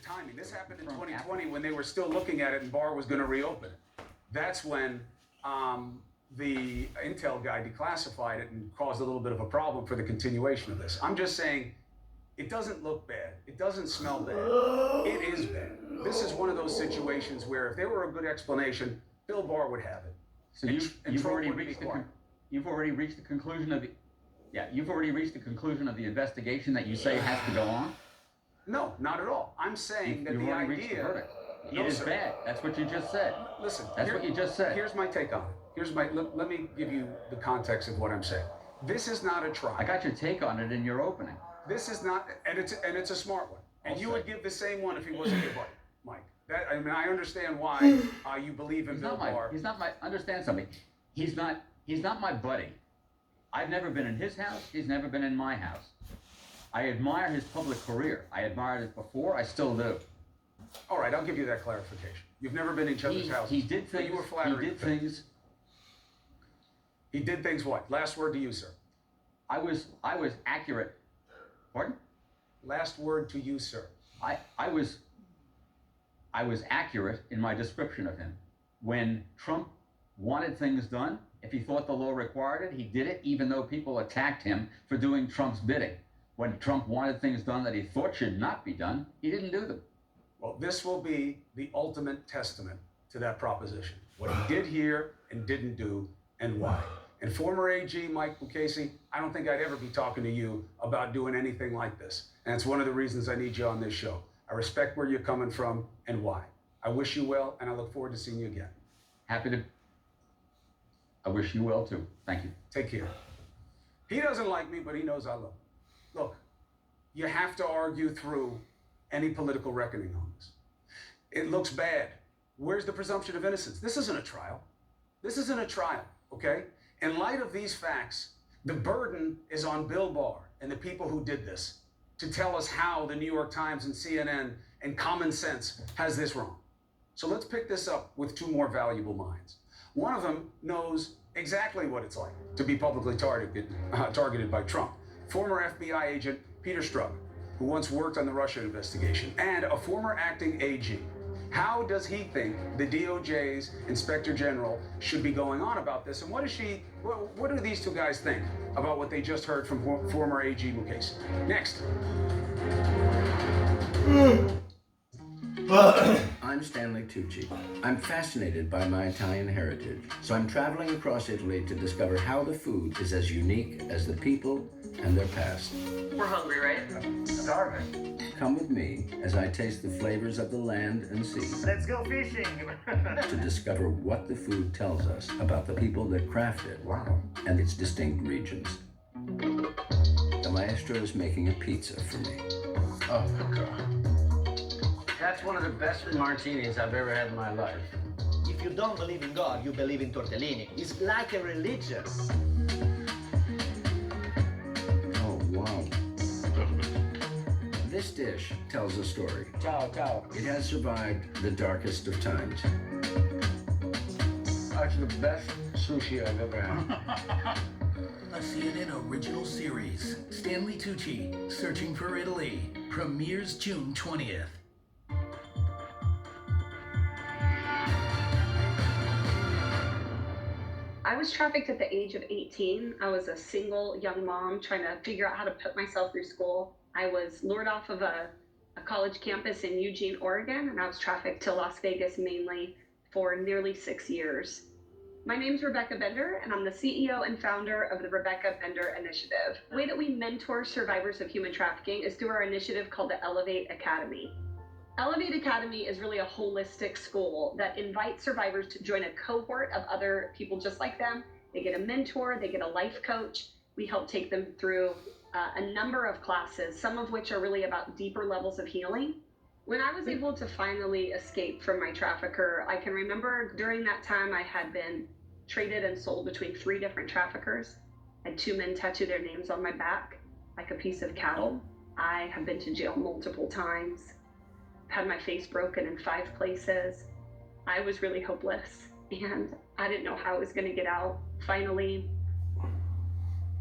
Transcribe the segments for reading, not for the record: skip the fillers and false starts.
timing. This happened in 2020 when they were still looking at it and Barr was going to reopen it. That's when the Intel guy declassified it and caused a little bit of a problem for the continuation of this. I'm just saying, it doesn't look bad. It doesn't smell bad. It is bad. This is one of those situations where if there were a good explanation, Bill Barr would have it. So you've already reached the conclusion of the investigation that you say has to go on? No, not at all. I'm saying that the idea. It is bad. That's what you just said. Listen, that's what you just said. Here's my take on it. Let me give you the context of what I'm saying. This is not a trial. I got your take on it in your opening. This is not, and it's a smart one. And you would give the same one if he wasn't your buddy, Mike. I understand why you believe in Bill Barr. Understand something. He's not my buddy. I've never been in his house. He's never been in my house. I admire his public career. I admired it before. I still do. All right, I'll give you that clarification. You've never been in each other's houses. He did things. You were flattering. He did things what? Last word to you, sir. I was accurate. Pardon? Last word to you, sir. I was accurate in my description of him. When Trump wanted things done, if he thought the law required it, he did it, even though people attacked him for doing Trump's bidding. When Trump wanted things done that he thought should not be done, he didn't do them. Well, this will be the ultimate testament to that proposition. What he did here and didn't do, and why. And former AG Mike Mukasey, I don't think I'd ever be talking to you about doing anything like this. And it's one of the reasons I need you on this show. I respect where you're coming from and why. I wish you well, and I look forward to seeing you again. I wish you well, too. Thank you. Take care. He doesn't like me, but he knows I love him. Look, you have to argue through any political reckoning on this. It looks bad. Where's the presumption of innocence? This isn't a trial. This isn't a trial, okay? In light of these facts, the burden is on Bill Barr and the people who did this to tell us how the New York Times and CNN and common sense has this wrong. So let's pick this up with two more valuable minds. One of them knows exactly what it's like to be publicly targeted by Trump. Former FBI agent Peter Strzok, who once worked on the Russia investigation, and a former acting AG. How does he think the DOJ's Inspector General should be going on about this? And what do these two guys think about what they just heard from former AG Mukasey? Next. I'm Stanley Tucci. I'm fascinated by my Italian heritage, so I'm traveling across Italy to discover how the food is as unique as the people and their past. We're hungry, right? Starving. Come with me as I taste the flavors of the land and sea. Let's go fishing. To discover what the food tells us about the people that craft it. Wow. And its distinct regions. The maestro is making a pizza for me. Oh, God. That's one of the best martinis I've ever had in my life. If you don't believe in God, you believe in tortellini. It's like a religion. Oh, wow. This dish tells a story. Ciao, ciao. It has survived the darkest of times. That's the best sushi I've ever had. A CNN original series, Stanley Tucci, Searching for Italy, premieres June 20th. I was trafficked at the age of 18. I was a single young mom trying to figure out how to put myself through school. I was lured off of a college campus in Eugene, Oregon, and I was trafficked to Las Vegas mainly for nearly 6 years. My name's Rebecca Bender, and I'm the CEO and founder of the Rebecca Bender Initiative. The way that we mentor survivors of human trafficking is through our initiative called the Elevate Academy. Elevate Academy is really a holistic school that invites survivors to join a cohort of other people just like them. They get a mentor, they get a life coach. We help take them through a number of classes, some of which are really about deeper levels of healing. When I was able to finally escape from my trafficker, I can remember during that time I had been traded and sold between 3 different traffickers. I had 2 men tattoo their names on my back like a piece of cattle. I have been to jail multiple times. Had my face broken in 5 places. I was really hopeless and I didn't know how I was going to get out. Finally,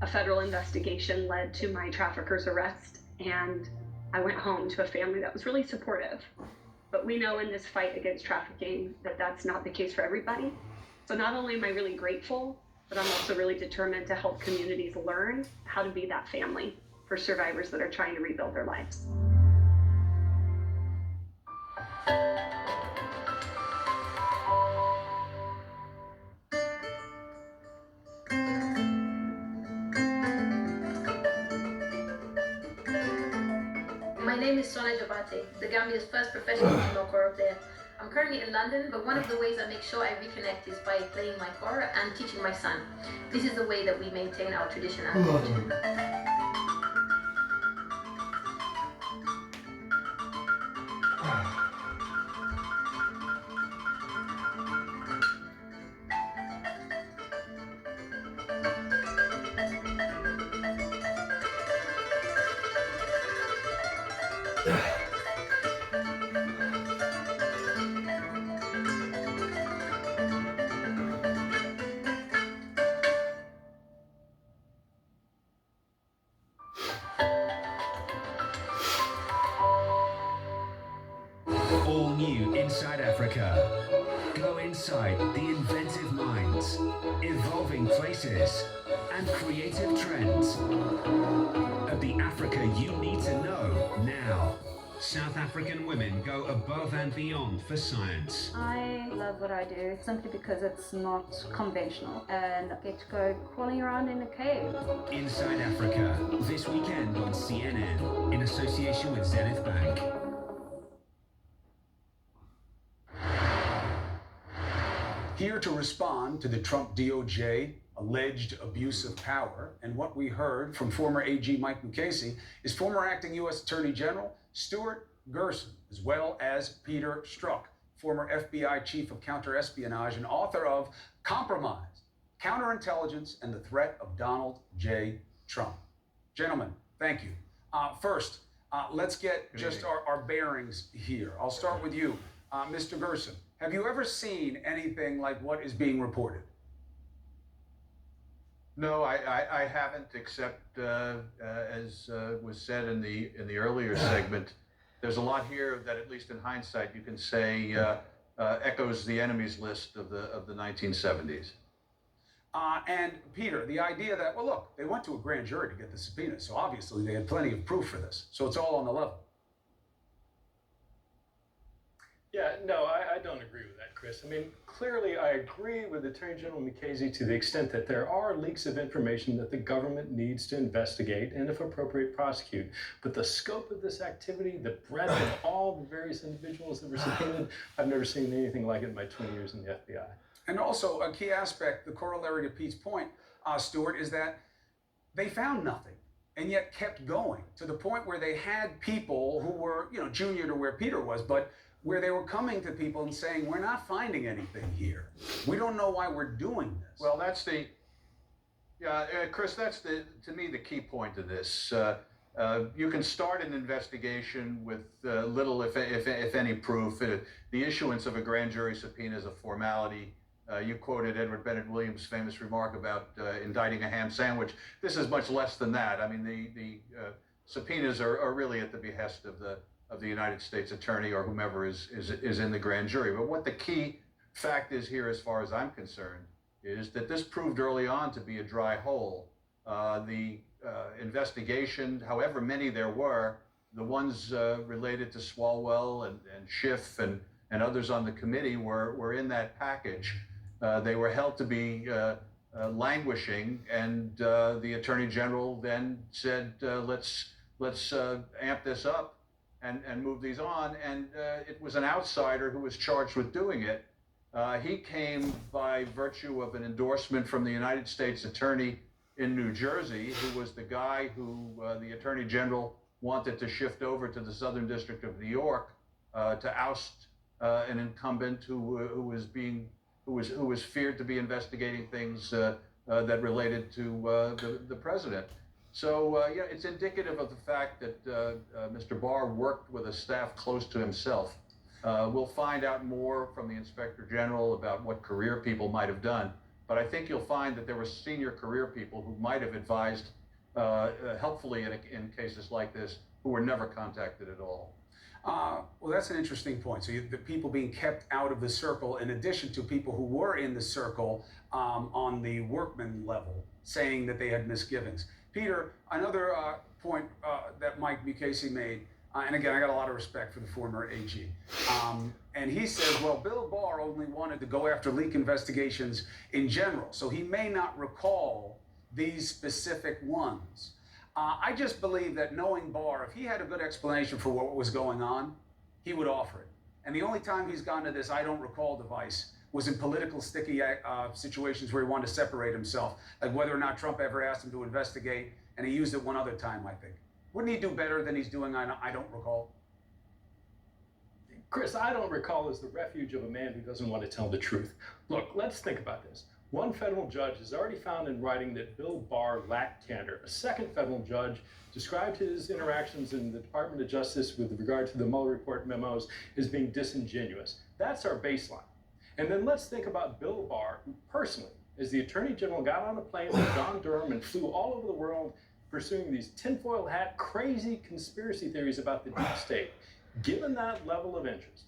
a federal investigation led to my trafficker's arrest, and I went home to a family that was really supportive. But we know in this fight against trafficking that that's not the case for everybody. So not only am I really grateful, but I'm also really determined to help communities learn how to be that family for survivors that are trying to rebuild their lives. My name is Sona Jabate, the Gambia's first professional female choral player. I'm currently in London, but one of the ways I make sure I reconnect is by playing my choir and teaching my son. This is the way that we maintain our tradition and culture. All new Inside Africa. Go inside the inventive minds, evolving places, and creative trends of the Africa you need to know now. South African women go above and beyond for science. I love what I do simply because it's not conventional and I get to go crawling around in a cave. Inside Africa, this weekend on CNN, in association with Zenith Bank. Here to respond to the Trump DOJ alleged abuse of power and what we heard from former AG Mike Mukasey is former acting U.S. Attorney General Stuart Gerson, as well as Peter Strzok, former FBI chief of counterespionage and author of Compromise, Counterintelligence and the Threat of Donald J. Trump. Gentlemen, thank you. First, let's get just our bearings here. I'll start with you, Mr. Gerson. Have you ever seen anything like what is being reported? No, I haven't, except as was said in the earlier segment, there's a lot here that, at least in hindsight, you can say echoes the enemies list of the 1970s. And Peter, the idea that, well, look, they went to a grand jury to get the subpoena, so obviously they had plenty of proof for this. So it's all on the level. Yeah, no, I don't agree with that, Chris. I mean, clearly I agree with Attorney General Mukasey to the extent that there are leaks of information that the government needs to investigate and, if appropriate, prosecute. But the scope of this activity, the breadth of all the various individuals that were subpoenaed, I've never seen anything like it in my 20 years in the FBI. And also a key aspect, the corollary to Pete's point, Stuart, is that they found nothing and yet kept going to the point where they had people who were, junior to where Peter was, but where they were coming to people and saying, we're not finding anything here. We don't know why we're doing this. Well, Chris, that's to me, the key point of this. You can start an investigation with little, if any, proof. The issuance of a grand jury subpoena is a formality. You quoted Edward Bennett Williams' famous remark about indicting a ham sandwich. This is much less than that. I mean, the subpoenas are really at the behest of the United States Attorney or whomever is in the grand jury. But what the key fact is here, as far as I'm concerned, is that this proved early on to be a dry hole. The investigation, however many there were, the ones related to Swalwell and Schiff and others on the committee were in that package. They were held to be languishing, and the Attorney General then said, let's amp this up and move these on. And it was an outsider who was charged with doing it. He came by virtue of an endorsement from the United States Attorney in New Jersey, who was the guy who the Attorney General wanted to shift over to the Southern District of New York to oust an incumbent who was feared to be investigating things that related to the president. So it's indicative of the fact that Mr. Barr worked with a staff close to himself. We'll find out more from the Inspector General about what career people might have done, but I think you'll find that there were senior career people who might have advised helpfully in cases like this who were never contacted at all. Well, that's an interesting point. So the people being kept out of the circle, in addition to people who were in the circle on the workman level, saying that they had misgivings. Peter, another point that Mike Mukasey made, and again, I got a lot of respect for the former AG. And he says, well, Bill Barr only wanted to go after leak investigations in general, so he may not recall these specific ones. I just believe that knowing Barr, if he had a good explanation for what was going on, he would offer it. And the only time he's gone to this I don't recall device was in political sticky situations where he wanted to separate himself, like whether or not Trump ever asked him to investigate, and he used it one other time, I think. Wouldn't he do better than he's doing I don't recall? Chris, I don't recall is the refuge of a man who doesn't want to tell the truth. Look, let's think about this. One federal judge has already found in writing that Bill Barr lacked candor. A second federal judge described his interactions in the Department of Justice with regard to the Mueller report memos as being disingenuous. That's our baseline. And then let's think about Bill Barr, who personally, as the Attorney General, got on a plane with John Durham and flew all over the world pursuing these tinfoil hat, crazy conspiracy theories about the deep state. Given that level of interest,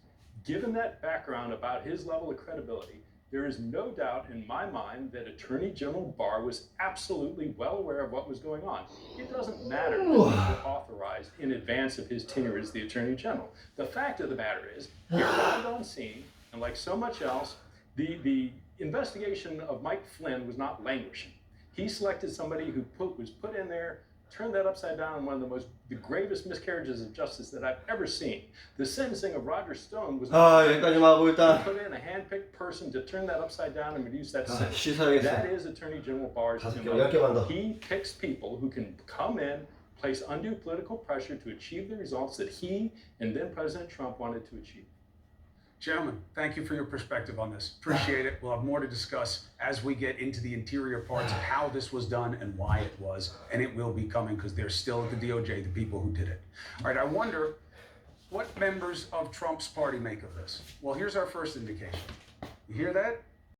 given that background about his level of credibility, there is no doubt in my mind that Attorney General Barr was absolutely well aware of what was going on. It doesn't matter that he was authorized in advance of his tenure as the Attorney General. The fact of the matter is, he arrived on scene, and like so much else, the investigation of Mike Flynn was not languishing. He selected somebody who was put in there, turned that upside down in one of the gravest miscarriages of justice that I've ever seen. The sentencing of Roger Stone was put in a hand-picked person to turn that upside down and reduce that sentence. That is Attorney General Barr's MO. He picks people who can come in, place undue political pressure to achieve the results that he and then President Trump wanted to achieve. Gentlemen, thank you for your perspective on this. Appreciate it. We'll have more to discuss as we get into the interior parts of how this was done and why it was. And it will be coming because they're still at the DOJ, the people who did it. All right, I wonder what members of Trump's party make of this. Well, here's our first indication. You hear that?